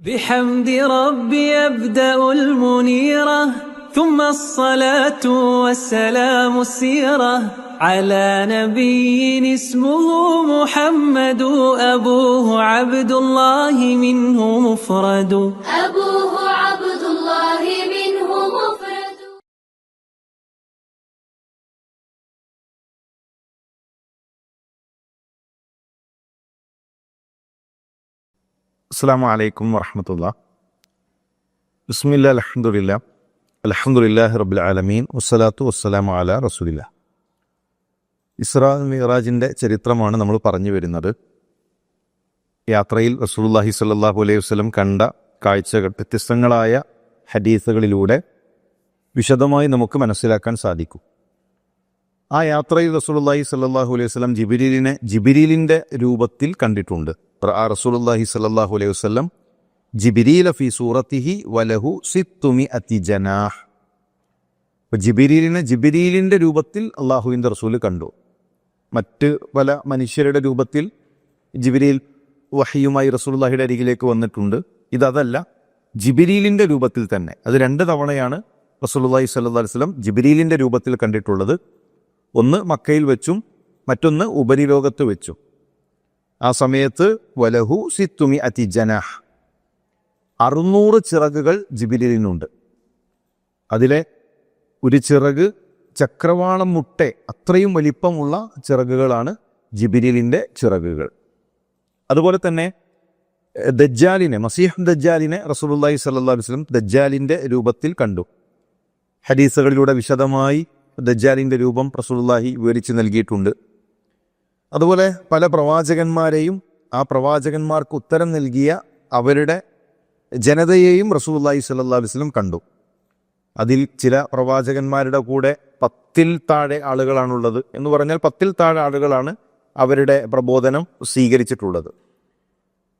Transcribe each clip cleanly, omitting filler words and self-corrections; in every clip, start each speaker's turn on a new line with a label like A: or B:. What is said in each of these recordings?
A: بحمد ربي أبدأ المنيرة ثم الصلاة والسلام السيرة على نبي اسمه محمد أبوه عبد الله منه مفرد
B: أبوه عبد الله منه مفرد.
C: അസ്സലാമു അലൈക്കും വറഹ്മത്തുള്ളാഹി. ബിസ്മില്ലാഹിൽ അൽഹംദുലില്ലാഹി റബ്ബിൽ ആലമീൻ വസ്സലാത്തു വസ്സലാമു അലാ റസൂലില്ലാഹ്. ഇസ്രാ മിഅ്റാജിൻ്റെ ചരിത്രമാണ് നമ്മൾ പറഞ്ഞു വരുന്നത്. യാത്രയിൽ റസൂലുള്ളാഹി സ്വല്ലല്ലാഹു അലൈഹി വസല്ലം കണ്ട കാഴ്ചകൾ വ്യത്യസ്തങ്ങളായ ഹദീസുകളിലൂടെ വിശദമായി നമുക്ക് മനസ്സിലാക്കാൻ സാധിക്കും. ആ യാത്രയിൽ റസൂലുള്ളാഹി സ്വല്ലല്ലാഹു അലൈഹി വസല്ലം ജിബ്രീലിൻ്റെ രൂപത്തിൽ കണ്ടിട്ടുണ്ട്. റസൂലുള്ളാഹി സ്വല്ലല്ലാഹു അലൈഹി വസല്ലം ജിബ്രീല ഫീ സൂറത്തിഹി വലഹു സിത്തുമിഅതി ജനാഹ്. ജിബ്രീലിൻ്റെ രൂപത്തിൽ അള്ളാഹുവിൻ്റെ റസൂൽ കണ്ടു. മറ്റ് പല മനുഷ്യരുടെ രൂപത്തിൽ ജിബ്രീൽ വഹിയുമായി റസൂലുള്ളാഹിയുടെ അരികിലേക്ക് വന്നിട്ടുണ്ട്. ഇതല്ല, ജിബ്രീലിൻ്റെ രൂപത്തിൽ തന്നെ. അത് 2 തവണയാണ് റസൂലുള്ളാഹി സ്വല്ലല്ലാഹു അലൈഹി വസല്ലം ജിബ്രീലിൻ്റെ രൂപത്തിൽ കണ്ടിട്ടുള്ളത്. ഒന്ന് മക്കയിൽ വെച്ചും മറ്റൊന്ന് ഉപരിലോകത്ത് വെച്ചും. ആ സമയത്ത് വലഹു സിത്തുമിഅതി ജനാഹ്, 600 ചിറകുകൾ ജിബ്രീലിനുണ്ട്. അതിലെ ഒരു ചിറക് ചക്രവാളം മുട്ടെ അത്രയും വലിപ്പമുള്ള ചിറകുകളാണ് ജിബ്രീലിൻ്റെ ചിറകുകൾ. അതുപോലെ തന്നെ മസീഹ് ദജ്ജാലിനെ റസൂലുള്ളാഹി സ്വല്ലല്ലാഹു അലൈഹി വസല്ലം ദജ്ജാലിൻ്റെ രൂപത്തിൽ കണ്ടു. ഹദീസുകളിലൂടെ വിശദമായി ദജ്ജാലിൻ്റെ രൂപം റസൂലുള്ളാഹി വിവരിച്ച് നൽകിയിട്ടുണ്ട്. അതുപോലെ പല പ്രവാചകന്മാരെയും ആ പ്രവാചകന്മാർക്ക് ഉത്തരം നൽകിയ അവരുടെ ജനതയെയും റസൂലുള്ളാഹി സ്വല്ലല്ലാഹു അലൈഹി വസല്ലം കണ്ടു. അതിൽ ചില പ്രവാചകന്മാരുടെ കൂടെ 10-ൽ താഴെ ആളുകളാണുള്ളത്. എന്ന് പറഞ്ഞാൽ 10-ൽ താഴെ ആളുകളാണ് അവരുടെ പ്രബോധനം സ്വീകരിച്ചിട്ടുള്ളത്.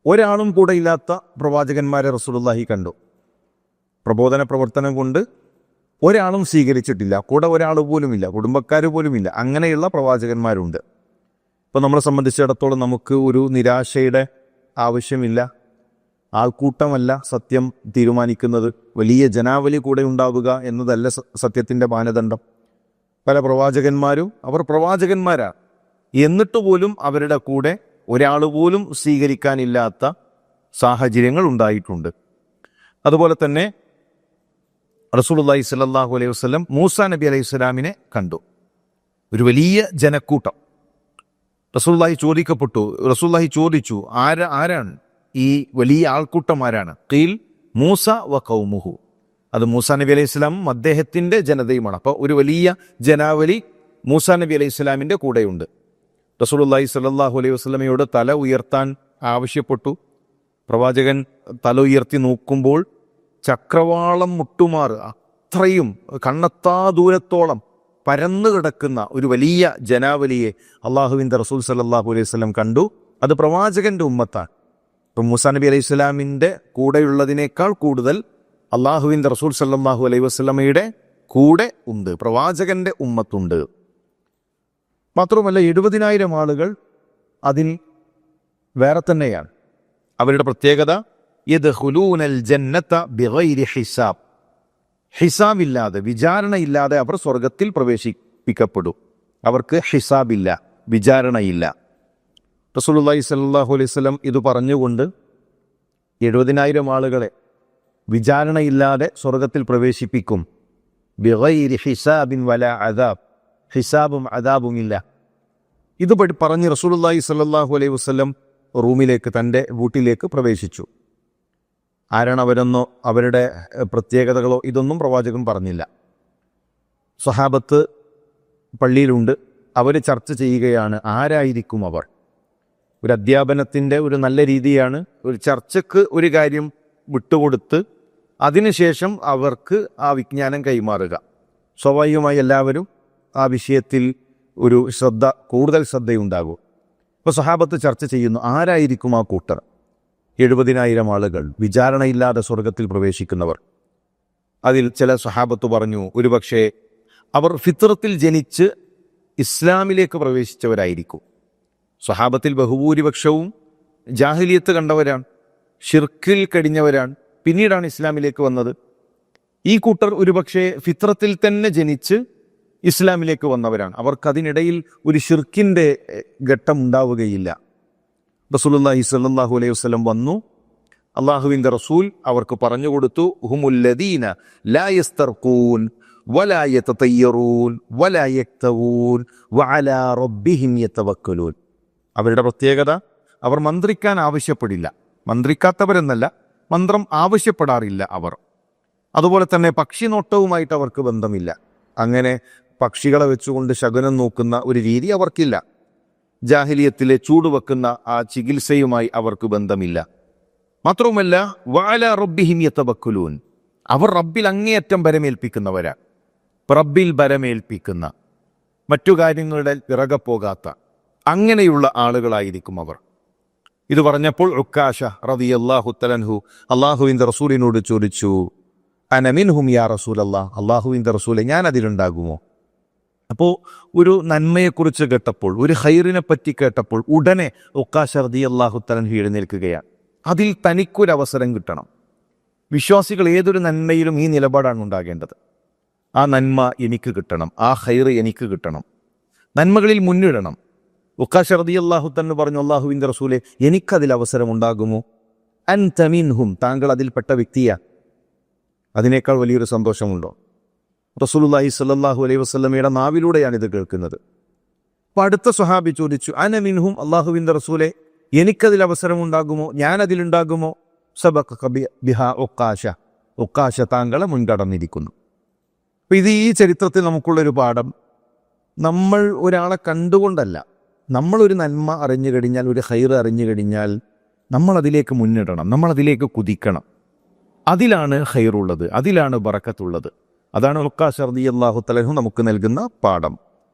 C: ഒരാളും കൂടെ ഇല്ലാത്ത പ്രവാചകന്മാരെ റസൂലുള്ളാഹി കണ്ടു. പ്രബോധന പ്രവർത്തനം കൊണ്ട് ഒരാളും സ്വീകരിച്ചിട്ടില്ല, കൂടെ ഒരാൾ പോലുമില്ല, കുടുംബക്കാർ പോലുമില്ല. അങ്ങനെയുള്ള പ്രവാചകന്മാരുണ്ട്. ഇപ്പോൾ നമ്മളെ സംബന്ധിച്ചിടത്തോളം നമുക്ക് ഒരു നിരാശയുടെ ആവശ്യമില്ല. ആൾക്കൂട്ടമല്ല സത്യം തീരുമാനിക്കുന്നത്, വലിയ ജനാവലി കൂടെ ഉണ്ടാവുക എന്നതല്ല സത്യത്തിൻ്റെ മാനദണ്ഡം. പല പ്രവാചകന്മാരും അവർ പ്രവാചകന്മാരാണ്, എന്നിട്ട് പോലും അവരുടെ കൂടെ ഒരാൾ പോലും സ്വീകരിക്കാനില്ലാത്ത സാഹചര്യങ്ങൾ ഉണ്ടായിട്ടുണ്ട്. അതുപോലെ തന്നെ റസൂലുള്ളാഹി സ്വല്ലല്ലാഹു അലൈഹി വസല്ലം മൂസാ നബി അലൈഹി സ്വലാമിനെ കണ്ടു. ഒരു വലിയ ജനക്കൂട്ടം. റസൂലുള്ളാഹി ചോദിച്ചു, ആരാണ് ഈ വലിയ ആൾക്കൂട്ടം? ആരാണ്? ഖീൽ മൂസ വ ഖൗമുഹു. അത് മൂസാ നബി അലൈഹി സ്വലാമും അദ്ദേഹത്തിൻ്റെ ജനതയുമാണ്. അപ്പോൾ ഒരു വലിയ ജനാവലി മൂസാ നബി അലൈഹി സ്വലാമിൻ്റെ കൂടെയുണ്ട്. റസൂലുള്ളാഹി സ്വല്ലല്ലാഹു അലൈഹി വസല്ലമയോട് തല ഉയർത്താൻ ആവശ്യപ്പെട്ടു. പ്രവാചകൻ തല ഉയർത്തി നോക്കുമ്പോൾ ചക്രവാളം മുട്ടുമാറ് അത്രയും കണ്ണെത്താ ദൂരത്തോളം പരന്നു കിടക്കുന്ന ഒരു വലിയ ജനാവലിയെ അള്ളാഹുവിൻ്റെ റസൂൽ സല്ലല്ലാഹു അലൈഹി വസല്ലം കണ്ടു. അത് പ്രവാചകൻ്റെ ഉമ്മത്താണ്. ഇപ്പം മൂസാ നബി അലൈഹി സ്വലാമിൻ്റെ കൂടെയുള്ളതിനേക്കാൾ കൂടുതൽ അള്ളാഹുവിൻ്റെ റസൂൽ സല്ലല്ലാഹു അലൈഹി വസല്ലമയുടെ കൂടെ ഉണ്ട്, പ്രവാചകൻ്റെ ഉമ്മത്തുണ്ട്. മാത്രമല്ല 70,000 ആളുകൾ അതിൽ വേറെ തന്നെയാണ്. അവരുടെ പ്രത്യേകത യദ്ഖുലൂനൽ ജന്നത ബിഗൈരി ഹിസാബ്. ഹിസാബില്ലാതെ, വിചാരണയില്ലാതെ അവർ സ്വർഗത്തിൽ പ്രവേശിപ്പിക്കപ്പെടും. അവർക്ക് ഹിസാബില്ല, വിചാരണയില്ല. റസൂലുള്ളാഹി സ്വല്ലല്ലാഹു അലൈഹി വസല്ലം ഇത് പറഞ്ഞുകൊണ്ട് 70,000 ആളുകളെ വിചാരണയില്ലാതെ സ്വർഗത്തിൽ പ്രവേശിപ്പിക്കും. ബിഗൈരി ഹിസാബിൻ വലാ അദാബ്, ഹിസാബും അദാബും ഇല്ല. ഇത് പറഞ്ഞ് റസൂലുള്ളാഹി സ്വല്ലല്ലാഹു അലൈഹി വസല്ലം റൂമിലേക്ക്, തൻ്റെ വീട്ടിലേക്ക് പ്രവേശിച്ചു. ആരാണ് അവരെന്നോ അവരുടെ പ്രത്യേകതകളോ ഇതൊന്നും പ്രവാചകൻ പറഞ്ഞില്ല. സ്വഹാബത്ത് പള്ളിയിലുണ്ട്. അവർ ചർച്ച ചെയ്യുകയാണ്, ആരായിരിക്കും അവർ. ഒരു അധ്യാപനത്തിൻ്റെ ഒരു നല്ല രീതിയാണ് ഒരു ചർച്ചയ്ക്ക് ഒരു കാര്യം വിട്ടുകൊടുത്ത് അതിനുശേഷം അവർക്ക് ആ വിജ്ഞാനം കൈമാറുക. സ്വാഭാവികമായി എല്ലാവരും ആ വിഷയത്തിൽ ഒരു കൂടുതൽ ശ്രദ്ധയുണ്ടാകും. ഇപ്പോൾ സ്വഹാബത്ത് ചർച്ച ചെയ്യുന്നു, ആരായിരിക്കും ആ കൂട്ടർ? 70,000 ആളുകൾ, വിചാരണയില്ലാതെ സ്വർഗത്തിൽ പ്രവേശിക്കുന്നവർ. അതിൽ ചില സ്വഹാബത്ത് പറഞ്ഞു, ഒരുപക്ഷെ അവർ ഫിത്രത്തിൽ ജനിച്ച് ഇസ്ലാമിലേക്ക് പ്രവേശിച്ചവരായിരിക്കും. സ്വഹാബത്തിൽ ബഹുഭൂരിപക്ഷവും ജാഹിലിയത്ത് കണ്ടവരാണ്. ഷിർക്കിൽ കഴിഞ്ഞവരാണ്, പിന്നീടാണ് ഇസ്ലാമിലേക്ക് വന്നത്. ഈ കൂട്ടർ ഒരുപക്ഷെ ഫിത്രത്തിൽ തന്നെ ജനിച്ച് ഇസ്ലാമിലേക്ക് വന്നവരാണ്. അവർക്കതിനിടയിൽ ഒരു ഷിർക്കിൻ്റെ ഘട്ടം ഉണ്ടാവുകയില്ല. റസൂലുള്ളാഹി സ്വല്ലല്ലാഹു അലൈഹി വസല്ലം വന്നു. അള്ളാഹുവിൻ്റെ റസൂൽ അവർക്ക് പറഞ്ഞു കൊടുത്തു, ഹുമുല്ലദീന ലാ യസ്തർഖൂൻ വലാ യതതയ്യറൂൻ വലാ യക്തവൂൻ വഅലാ റബ്ബിഹിം യതവക്കലൂൻ. അവരുടെ പ്രത്യേകത, അവർ മന്ത്രിക്കാൻ ആവശ്യപ്പെടില്ല. മന്ത്രിക്കാത്തവരെന്നല്ല, മന്ത്രം ആവശ്യപ്പെടാറില്ല അവർ. അതുപോലെ തന്നെ പക്ഷി നോട്ടവുമായിട്ട് അവർക്ക് ബന്ധമില്ല. അങ്ങനെ പക്ഷികളെ വെച്ചുകൊണ്ട് ശകുനം നോക്കുന്ന ഒരു രീതി അവർക്കില്ല. ജാഹിലിയത്തിലെ ചൂടുവെക്കുന്ന ആ ചികിത്സയുമായി അവർക്ക് ബന്ധമില്ല. മാത്രവുമല്ല, വഅലാ റബ്ബിഹിം യതവക്കലൂൻ, അവർ റബ്ബിൽ അങ്ങേയറ്റം ബരമേൽപ്പിക്കുന്നവരാ. റബ്ബിൽ ബരമേൽപ്പിക്കുന്ന, മറ്റു കാര്യങ്ങളുടെ പിറകെ പോകാത്ത അങ്ങനെയുള്ള ആളുകളായിരിക്കും അവർ. ഇത് പറഞ്ഞപ്പോൾ ഉക്കാശ റളിയല്ലാഹു തആല അൻഹു അള്ളാഹുവിൻ്റെ റസൂലിനോട് ചോദിച്ചു, അന മിൻഹും യാ റസൂലല്ലാഹ്, അള്ളാഹുവിൻ്റെ റസൂലെ ഞാൻ അതിലുണ്ടാകുമോ? അപ്പോൾ ഒരു നന്മയെക്കുറിച്ച് കേട്ടപ്പോൾ, ഒരു ഖൈറിനെ പറ്റി കേട്ടപ്പോൾ ഉടനെ ഉക്കാശ റളിയല്ലാഹു തആല അൻഹു എഴുന്നേൽക്കുകയാണ്. അതിൽ തനിക്കൊരവസരം കിട്ടണം. വിശ്വാസികൾ ഏതൊരു നന്മയിലും ഈ നിലപാടാണ് ഉണ്ടാകേണ്ടത്. ആ നന്മ എനിക്ക് കിട്ടണം, ആ ഖൈറ് എനിക്ക് കിട്ടണം, നന്മകളിൽ മുന്നിടണം. ഉക്കാശ റളിയല്ലാഹു തആല പറഞ്ഞു, അല്ലാഹുവിൻ്റെ റസൂലെ എനിക്കതിൽ അവസരം ഉണ്ടാകുമോ? അൻത മിൻഹും, താങ്കൾ അതിൽപ്പെട്ട വ്യക്തിയാ. അതിനേക്കാൾ വലിയൊരു സന്തോഷമുണ്ടോ? റസൂലുള്ളാഹി സ്വല്ലല്ലാഹു അലൈഹി വസല്ലമയുടെ നാവിലൂടെയാണ് ഇത് കേൾക്കുന്നത്. അപ്പോൾ അടുത്ത സ്വഹാബി ചോദിച്ചു, അന മിൻഹും, അല്ലാഹുവിൻ്റെ റസൂലെ എനിക്കതിൽ അവസരം ഉണ്ടാകുമോ? ഞാൻ അതിലുണ്ടാകുമോ? സബഖക ബിഹാ ഉക്കാശ, ഉക്കാശ താങ്കളെ മുൻകടന്നിരിക്കുന്നു. അപ്പോൾ ഇത് ഈ ചരിത്രത്തിൽ നമുക്കുള്ളൊരു പാഠം, നമ്മൾ ഒരാളെ കണ്ടുകൊണ്ടല്ല, നമ്മളൊരു നന്മ അറിഞ്ഞു കഴിഞ്ഞാൽ, ഒരു ഖൈർ അറിഞ്ഞു കഴിഞ്ഞാൽ നമ്മളതിലേക്ക് മുന്നിടണം, നമ്മളതിലേക്ക് കുതിക്കണം. അതിലാണ് ഖൈറുള്ളത്, അതിലാണ് ബറക്കത്തുള്ളത്. അതാണ് ഉക്കാശ റളിയല്ലാഹു തആല അൻഹു നമുക്ക് നൽകുന്ന പാഠം.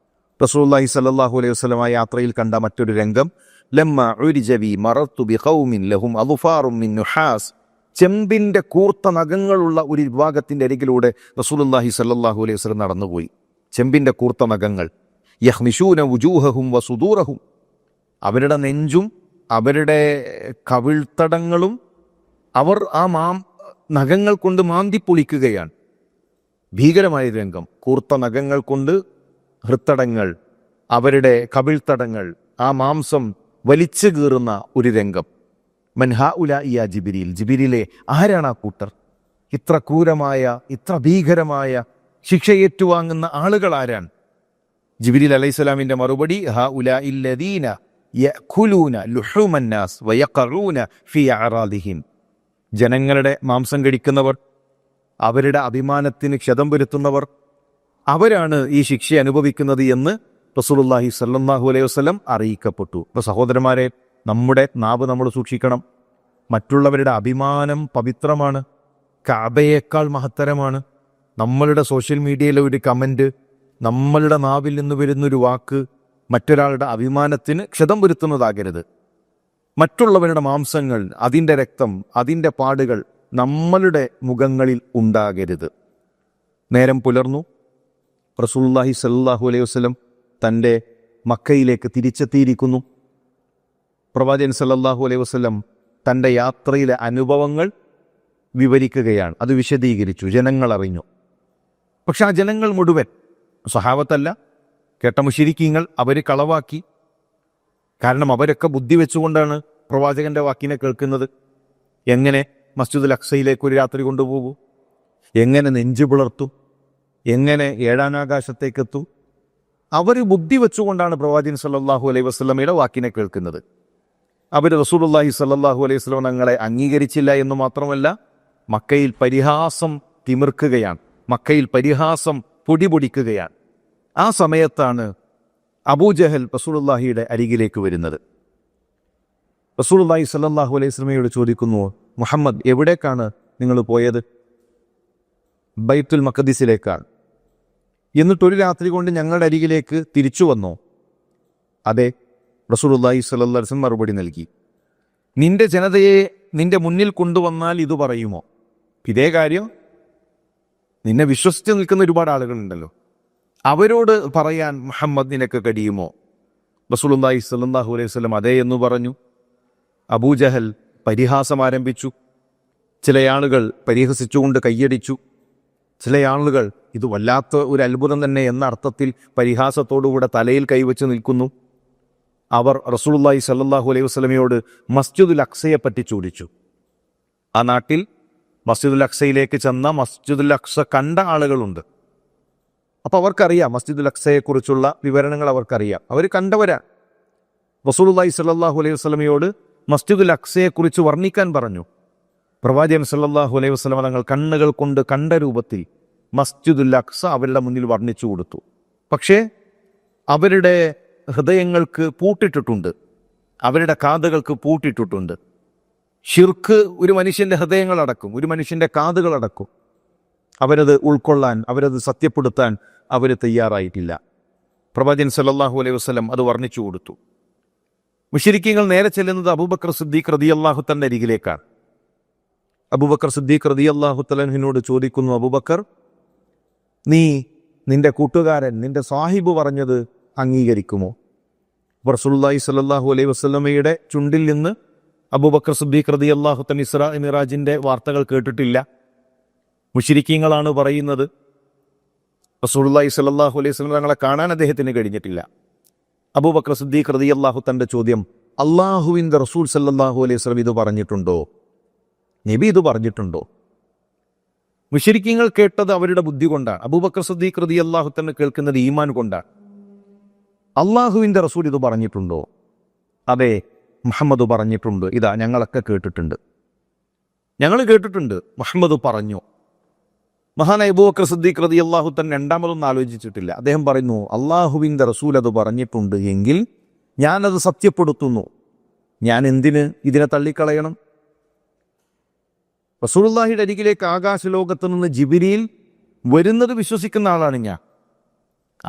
C: റസൂലുള്ളാഹി സ്വല്ലല്ലാഹു അലൈഹി വസല്ലം യാത്രയിൽ കണ്ട മറ്റൊരു രംഗം, ലമ്മ ഉരിജ ബി മറത്തു ബി ഖൗമിൻ ലഹും അദ്ഫാറും മിൻ നുഹാസ്, ചെമ്പിൻ്റെ കൂർത്ത നഖങ്ങളുള്ള ഒരു വിഭാഗത്തിൻ്റെ അരികിലൂടെ റസൂലുള്ളാഹി സ്വല്ലല്ലാഹു അലൈഹി വസല്ലം നടന്നുപോയി. ചെമ്പിൻ്റെ കൂർത്ത നഖങ്ങൾ, യഹ്മിശൂന വുജൂഹഹും വസുദൂറഹും, അവരുടെ നെഞ്ചും അവരുടെ കവിൾത്തടങ്ങളും അവർ ആ നഖങ്ങൾ കൊണ്ട് മാന്തിപ്പൊളിക്കുകയാണ്. ഭീകരമായ രംഗം. കൂർത്ത നഖങ്ങൾ കൊണ്ട് ഹൃത്തടങ്ങൾ, അവരുടെ കവിൾത്തടങ്ങൾ, ആ മാംസം വലിച്ചു കീറുന്ന ഒരു രംഗം. മൻഹാ ഉലാഇയ ജിബിരിൽ, ജിബിരിലെ ആരാണ് ആ കൂട്ടർ? ഇത്ര ക്രൂരമായ, ഇത്ര ഭീകരമായ ശിക്ഷ ഏറ്റുവാങ്ങുന്ന ആളുകൾ ആരാണ്? ജിബിരിൽ അലൈഹിസ്സലാമിൻ്റെ മറുപടി, ഹാ ഉലാഇല്ലദീന യഅകുലൂന ലുഹൂമന്നാസ് വയഖറൂന ഫീ അറാദിഹിം, ജനങ്ങളുടെ മാംസം കഴിക്കുന്നവർ, അവരുടെ അഭിമാനത്തിന് ക്ഷതം വരുത്തുന്നവർ, അവരാണ് ഈ ശിക്ഷ അനുഭവിക്കുന്നത് എന്ന് റസൂലുള്ളാഹി സ്വല്ലല്ലാഹു അലൈഹി വസല്ലം അറിയിക്കപ്പെട്ടു. അപ്പോൾ സഹോദരന്മാരെ, നമ്മുടെ നാവ് നമ്മൾ സൂക്ഷിക്കണം. മറ്റുള്ളവരുടെ അഭിമാനം പവിത്രമാണ്, കഅബയേക്കാൾ മഹത്തരമാണ്. നമ്മളുടെ സോഷ്യൽ മീഡിയയിലെ ഒരു കമൻറ്റ്, നമ്മളുടെ നാവിൽ നിന്ന് വരുന്നൊരു വാക്ക് മറ്റൊരാളുടെ അഭിമാനത്തിന് ക്ഷതം വരുത്തുന്നതാകരുത്. മറ്റുള്ളവരുടെ മാംസങ്ങൾ, അതിൻ്റെ രക്തം, അതിൻ്റെ പാടുകൾ നമ്മളുടെ മുഖങ്ങളിൽ ഉണ്ടാകരുത്. നേരം പുലർന്നു. റസൂലുള്ളാഹി സ്വല്ലല്ലാഹു അലൈഹി വസല്ലം തൻ്റെ മക്കയിലേക്ക് തിരിച്ചെത്തിയിരിക്കുന്നു. പ്രവാചകൻ സ്വല്ലല്ലാഹു അലൈഹി വസല്ലം തൻ്റെ യാത്രയിലെ അനുഭവങ്ങൾ വിവരിക്കുകയാണ്. അത് വിശദീകരിച്ചു, ജനങ്ങൾ അറിഞ്ഞു. പക്ഷെ ആ ജനങ്ങൾ മുഴുവൻ, സ്വഹാബത്തല്ല, കേട്ട മുശ്രിക്കീങ്ങൾ, അവർ കളവാക്കി. കാരണം അവരൊക്കെ ബുദ്ധി വെച്ചുകൊണ്ടാണ് പ്രവാചകൻ്റെ വാക്കിനെ കേൾക്കുന്നത്. എങ്ങനെ മസ്ജിദുൽ അഖ്സയിലേക്ക് ഒരു രാത്രി കൊണ്ടുപോകൂ, എങ്ങനെ നെഞ്ചു പിളർത്തും, എങ്ങനെ ഏഴാനാകാശത്തേക്കെത്തും, അവർ ബുദ്ധി വെച്ചുകൊണ്ടാണ് പ്രവാചകൻ സല്ലല്ലാഹു അലൈഹി വസല്ലമയുടെ വാക്കിനെ കേൾക്കുന്നത്. അവർ റസൂലുള്ളാഹി സല്ലല്ലാഹു അലൈഹി വസല്ലം തങ്ങളെ അംഗീകരിച്ചില്ല എന്ന് മാത്രമല്ല, മക്കയിൽ പരിഹാസം തിമിർക്കുകയാണ്, മക്കയിൽ പരിഹാസം പൊടിപൊടിക്കുകയാണ്. ആ സമയത്താണ് അബൂജഹൽ റസൂലുള്ളാഹിയുടെ അരികിലേക്ക് വരുന്നത്. റസൂലുള്ളാഹി സല്ലല്ലാഹു അലൈഹി വസല്ലമയോട് ചോദിക്കുന്നു, മുഹമ്മദ് എവിടേക്കാണ് നിങ്ങൾ പോയത്? ബൈത്തുൽ മഖദിസിലേക്കാണ്. എന്നിട്ടൊരു രാത്രി കൊണ്ട് ഞങ്ങളുടെ അരികിലേക്ക് തിരിച്ചു വന്നോ? അതെ. റസൂലുള്ളാഹി സ്വല്ലല്ലാഹു അലൈഹി വസല്ലം മറുപടി നൽകി. നിന്റെ ജനതയെ നിന്റെ മുന്നിൽ കൊണ്ടുവന്നാൽ ഇത് പറയുമോ? ഇതേ കാര്യം നിന്നെ വിശ്വസിച്ച് നിൽക്കുന്ന ഒരുപാട് ആളുകളുണ്ടല്ലോ, അവരോട് പറയാൻ മുഹമ്മദ് നിനക്ക് കഴിയുമോ? റസൂലുള്ളാഹി സ്വല്ലല്ലാഹു അലൈഹി വസല്ലം അതേ എന്ന് പറഞ്ഞു. അബൂജഹൽ പരിഹാസം ആരംഭിച്ചു. ചില ആളുകൾ പരിഹസിച്ചുകൊണ്ട് കയ്യടിച്ചു. ചില ആളുകൾ ഇത് വല്ലാത്ത ഒരു അത്ഭുതം തന്നെ എന്ന അർത്ഥത്തിൽ പരിഹാസത്തോടുകൂടെ തലയിൽ കൈവച്ച് നിൽക്കുന്നു. അവർ റസൂലുള്ളാഹി സ്വല്ലല്ലാഹു അലൈഹി വസല്ലമയോട് മസ്ജിദുൽ അക്സയെ പറ്റി ചോദിച്ചു. ആ നാട്ടിൽ മസ്ജിദുൽ അക്സയിലേക്ക് ചെന്ന മസ്ജിദുൽ അക്സ കണ്ട ആളുകളുണ്ട്. അപ്പോൾ അവർക്കറിയാം മസ്ജിദുൽ അക്സയെക്കുറിച്ചുള്ള വിവരണങ്ങൾ അവർക്കറിയാം. അവർ കണ്ടവരാ. റസൂലുള്ളാഹി സ്വല്ലല്ലാഹു അലൈഹി വസല്ലമയോട് മസ്ജിദുൽ അക്സയെക്കുറിച്ച് വർണ്ണിക്കാൻ പറഞ്ഞു. പ്രവാചകൻ സല്ലല്ലാഹു അലൈഹി വസല്ലം തങ്ങൾ കണ്ണുകൾ കൊണ്ട് കണ്ട രൂപത്തിൽ മസ്ജിദുൽ അക്സ അവരുടെ മുന്നിൽ വർണ്ണിച്ചു കൊടുത്തു. പക്ഷേ അവരുടെ ഹൃദയങ്ങൾക്ക് പൂട്ടിട്ടിട്ടുണ്ട്, അവരുടെ കാതുകൾക്ക് പൂട്ടിട്ടിട്ടുണ്ട്. ഷിർക്ക് ഒരു മനുഷ്യൻ്റെ ഹൃദയങ്ങളടക്കും, ഒരു മനുഷ്യൻ്റെ കാതുകളടക്കും. അവരത് ഉൾക്കൊള്ളാൻ, അവരത് സത്യപ്പെടുത്താൻ അവർ തയ്യാറായിട്ടില്ല. പ്രവാചകൻ സല്ലല്ലാഹു അലൈഹി വസല്ലം അത് വർണ്ണിച്ചു കൊടുത്തു. മുശ്രിക്കീങ്ങൾ നേരെ ചെല്ലുന്നത് അബൂബക്കർ സിദ്ദീഖ് റളിയല്ലാഹു തന്റെ അരികിലേക്കാണ്. അബൂബക്കർ സിദ്ദീഖ് റളിയല്ലാഹു തആലയോട് ചോദിക്കുന്നു, അബൂബക്കർ, നീ നിന്റെ കൂട്ടുകാരൻ, നിന്റെ സാഹിബ് പറഞ്ഞത് അംഗീകരിക്കുമോ? റസൂലുള്ളാഹി സ്വല്ലല്ലാഹു അലൈഹി വസല്ലമയുടെ ചുണ്ടിൽ നിന്ന് അബൂബക്കർ സിദ്ദീഖ് റളിയല്ലാഹു തആല ഇസ്രാ മിറാജിന്റെ വാർത്തകൾ കേട്ടിട്ടില്ല. മുശ്രിക്കീങ്ങളാണ് പറയുന്നത്. റസൂലുള്ളാഹി സ്വല്ലല്ലാഹു അലൈഹി വസല്ലം തങ്ങളെ കാണാൻ അദ്ദേഹത്തിന് കഴിഞ്ഞിട്ടില്ല. അബൂബക്കർ സിദ്ദീഖ് റളിയല്ലാഹു തന്റെ ചോദ്യം, അള്ളാഹുവിൻ്റെ റസൂൽ സല്ലല്ലാഹു അലൈഹി വസല്ലം ഇത് പറഞ്ഞിട്ടുണ്ടോ? നബി ഇത് പറഞ്ഞിട്ടുണ്ടോ? മുശ്രിക്കീങ്ങൾ കേട്ടത് അവരുടെ ബുദ്ധി കൊണ്ടാണ്. അബൂബക്കർ സിദ്ദീഖ് റളിയല്ലാഹു തആല കേൾക്കുന്നത് ഈമാൻ കൊണ്ടാണ്. അള്ളാഹുവിൻ്റെ റസൂൽ ഇത് പറഞ്ഞിട്ടുണ്ടോ? അതെ, മുഹമ്മദ് പറഞ്ഞിട്ടുണ്ട്. ഇതാ ഞങ്ങളൊക്കെ കേട്ടിട്ടുണ്ട്, ഞങ്ങൾ കേട്ടിട്ടുണ്ട്, മുഹമ്മദ് പറഞ്ഞു. മഹാനായ അബൂബക്കർ സിദ്ദീഖ് റളിയല്ലാഹു തആല രണ്ടാമതൊന്നും ആലോചിച്ചിട്ടില്ല. അദ്ദേഹം പറയുന്നു, അള്ളാഹുവിൻ്റെ റസൂൽ അത് പറഞ്ഞിട്ടുണ്ട് എങ്കിൽ ഞാനത് സത്യപ്പെടുത്തുന്നു. ഞാൻ എന്തിന് ഇതിനെ തള്ളിക്കളയണം? റസൂലുള്ളാഹിയുടെ അരികിലേക്ക് ആകാശലോകത്ത് നിന്ന് ജിബ്രീൽ വരുന്നത് വിശ്വസിക്കുന്ന ആളാണ് ഞാൻ.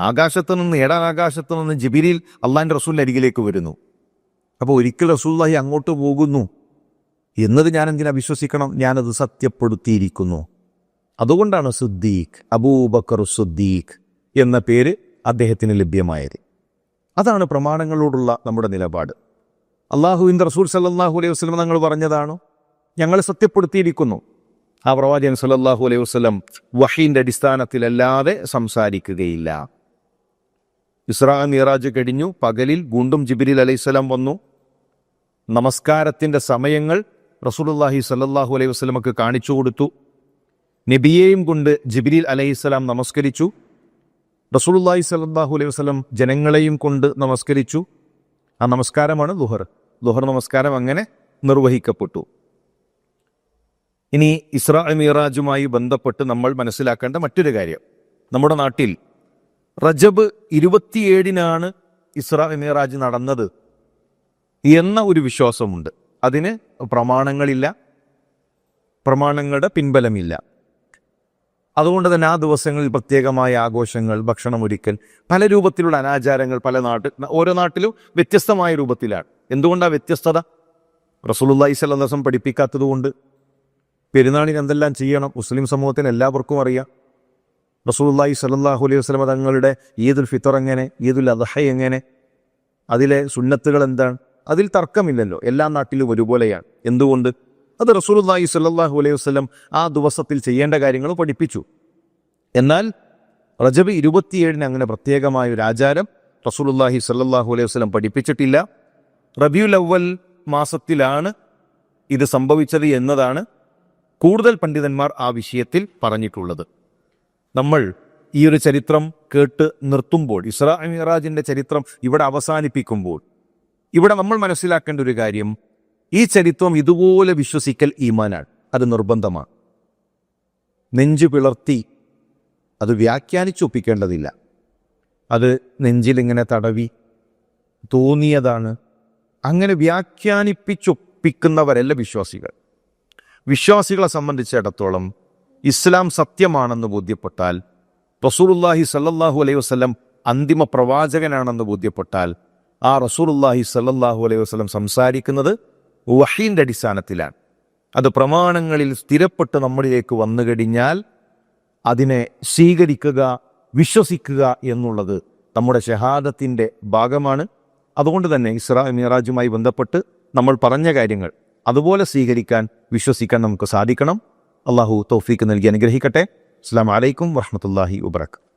C: ആകാശത്ത് നിന്ന്, ഏഴാം ആകാശത്ത് നിന്ന് ജിബ്രീൽ അള്ളാഹിൻ്റെ റസൂലിൻ്റെ അരികിലേക്ക് വരുന്നു. അപ്പോൾ ഒരിക്കൽ റസൂലുള്ളാഹി അങ്ങോട്ട് പോകുന്നു എന്നത് ഞാൻ എന്തിനാ വിശ്വസിക്കണം? ഞാനത് സത്യപ്പെടുത്തിയിരിക്കുന്നു. അതുകൊണ്ടാണ് സിദ്ദീഖ്, അബൂബക്കർ സിദ്ദീഖ് എന്ന പേര് അദ്ദേഹത്തിന് ലഭ്യമായത്. അതാണ് പ്രമാണങ്ങളോടുള്ള നമ്മുടെ നിലപാട്. അള്ളാഹുവിൻ്റെ റസൂൽ സല്ലല്ലാഹു അലൈഹി വസല്ലം തങ്ങൾ പറഞ്ഞതാണോ? ഞങ്ങൾ സത്യപ്പെടുത്തിയിരിക്കുന്നു. ആ പ്രവാചകൻ സല്ലല്ലാഹു അലൈഹി വസല്ലം വഹീൻ്റെ അടിസ്ഥാനത്തിലല്ലാതെ സംസാരിക്കുകയില്ല. ഇസ്രാ മിറാജ് കഴിഞ്ഞു. പകലിൽ വീണ്ടും ജിബ്രീൽ അലൈഹിസ്സലാം വന്നു. നമസ്കാരത്തിൻ്റെ സമയങ്ങൾ റസൂലുള്ളാഹി സല്ലല്ലാഹു അലൈഹി വസല്ലമക്ക് കാണിച്ചു കൊടുത്തു. നബിയെയും കൊണ്ട് ജിബ്രീൽ അലൈഹിസ്സലാം നമസ്കരിച്ചു. റസൂലുള്ളാഹി സല്ലല്ലാഹു അലൈഹി വസല്ലം ജനങ്ങളെയും കൊണ്ട് നമസ്കരിച്ചു. ആ നമസ്കാരമാണ് ളുഹർ. ളുഹർ നമസ്കാരം അങ്ങനെ നിർവഹിക്കപ്പെട്ടു. ഇനി ഇസ്രാ മിറാജുമായി ബന്ധപ്പെട്ട് നമ്മൾ മനസ്സിലാക്കേണ്ട മറ്റൊരു കാര്യം, നമ്മുടെ നാട്ടിൽ റജബ് 27-നാണ് ഇസ്രാ മിറാജ് നടന്നത് എന്ന ഒരു വിശ്വാസമുണ്ട്. അതിന് പ്രമാണങ്ങളില്ല, പ്രമാണങ്ങളുടെ പിൻബലമില്ല. അതുകൊണ്ട് തന്നെ ആ ദിവസങ്ങളിൽ പ്രത്യേകമായ ആഘോഷങ്ങൾ, ഭക്ഷണമൊരുക്കൽ, പല രൂപത്തിലുള്ള അനാചാരങ്ങൾ ഓരോ നാട്ടിലും വ്യത്യസ്തമായ രൂപത്തിലാണ്. എന്തുകൊണ്ടാണ് വ്യത്യസ്തത? റസൂലുള്ളാഹി സ്വല്ലല്ലാഹു അലൈഹി വസല്ലം പഠിപ്പിക്കാത്തത് കൊണ്ട്. പെരുന്നാളിന് എന്തെല്ലാം ചെയ്യണം മുസ്ലിം സമൂഹത്തിന് എല്ലാവർക്കും അറിയാം. റസൂലുള്ളാഹി സ്വല്ലല്ലാഹു അലൈഹി വസല്ലം തങ്ങളുടെ ഈദുൽ ഫിത്തർ എങ്ങനെ, ഈദുൽ അദ്ഹ എങ്ങനെ, അതിലെ സുന്നത്തുകൾ എന്താണ്, അതിൽ തർക്കമില്ലല്ലോ. എല്ലാ നാട്ടിലും ഒരുപോലെയാണ്. എന്തുകൊണ്ട്? അത് റസൂലുള്ളാഹി സ്വല്ലല്ലാഹു അലൈഹി വസല്ലം ആ ദിവസത്തിൽ ചെയ്യേണ്ട കാര്യങ്ങൾ പഠിപ്പിച്ചു. എന്നാൽ റജബ് 27-ന് അങ്ങനെ പ്രത്യേകമായൊരു ആചാരം റസൂലുള്ളാഹി സ്വല്ലല്ലാഹു അലൈഹി വസല്ലം പഠിപ്പിച്ചിട്ടില്ല. റബീഉൽ അവ്വൽ മാസത്തിലാണ് ഇത് സംഭവിച്ചത് എന്നതാണ് കൂടുതൽ പണ്ഡിതന്മാർ ആ വിഷയത്തിൽ പറഞ്ഞിട്ടുള്ളത്. നമ്മൾ ഈ ഒരു ചരിത്രം കേട്ട് നിർത്തുമ്പോൾ, ഇസ്രാ മിറാജിൻ്റെ ചരിത്രം ഇവിടെ അവസാനിപ്പിക്കുമ്പോൾ, ഇവിടെ നമ്മൾ മനസ്സിലാക്കേണ്ട ഒരു കാര്യം, ഈ ചരിത്രം ഇതുപോലെ വിശ്വസിക്കൽ ഈമാനാണ്. അത് നിർബന്ധമാണ്. നെഞ്ചു പിളർത്തി അത് വ്യാഖ്യാനിച്ചൊപ്പിക്കേണ്ടതില്ല. അത് നെഞ്ചിലിങ്ങനെ തടവി തോന്നിയതാണ്, അങ്ങനെ വ്യാഖ്യാനിപ്പിച്ചൊപ്പിക്കുന്നവരല്ല വിശ്വാസികൾ. വിശ്വാസികളെ സംബന്ധിച്ചിടത്തോളം ഇസ്ലാം സത്യമാണെന്ന് ബോധ്യപ്പെട്ടാൽ, റസൂലുള്ളാഹി സ്വല്ലല്ലാഹു അലൈഹി വസല്ലം അന്തിമ പ്രവാചകനാണെന്ന് ബോധ്യപ്പെട്ടാൽ, ആ റസൂലുള്ളാഹി സ്വല്ലല്ലാഹു അലൈഹി വസല്ലം സംസാരിക്കുന്നത് വഹീൻ്റെ അടിസ്ഥാനത്തിലാണ്. അത് പ്രമാണങ്ങളിൽ സ്ഥിരപ്പെട്ട് നമ്മളിലേക്ക് വന്നു കഴിഞ്ഞാൽ അതിനെ സ്വീകരിക്കുക, വിശ്വസിക്കുക എന്നുള്ളത് നമ്മുടെ ഷഹാദത്തിൻ്റെ ഭാഗമാണ്. അതുകൊണ്ട് തന്നെ ഇസ്രാ മിറാജുമായി ബന്ധപ്പെട്ട് നമ്മൾ പറഞ്ഞ കാര്യങ്ങൾ അതുപോലെ സ്വീകരിക്കാൻ, വിശ്വസിക്കാൻ നമുക്ക് സാധിക്കണം. അള്ളാഹു തൗഫീക്ക് നൽകി അനുഗ്രഹിക്കട്ടെ. അസ്സലാമു അലൈക്കും വറഹ്മത്തുള്ളാഹി വബറകാതുഹു.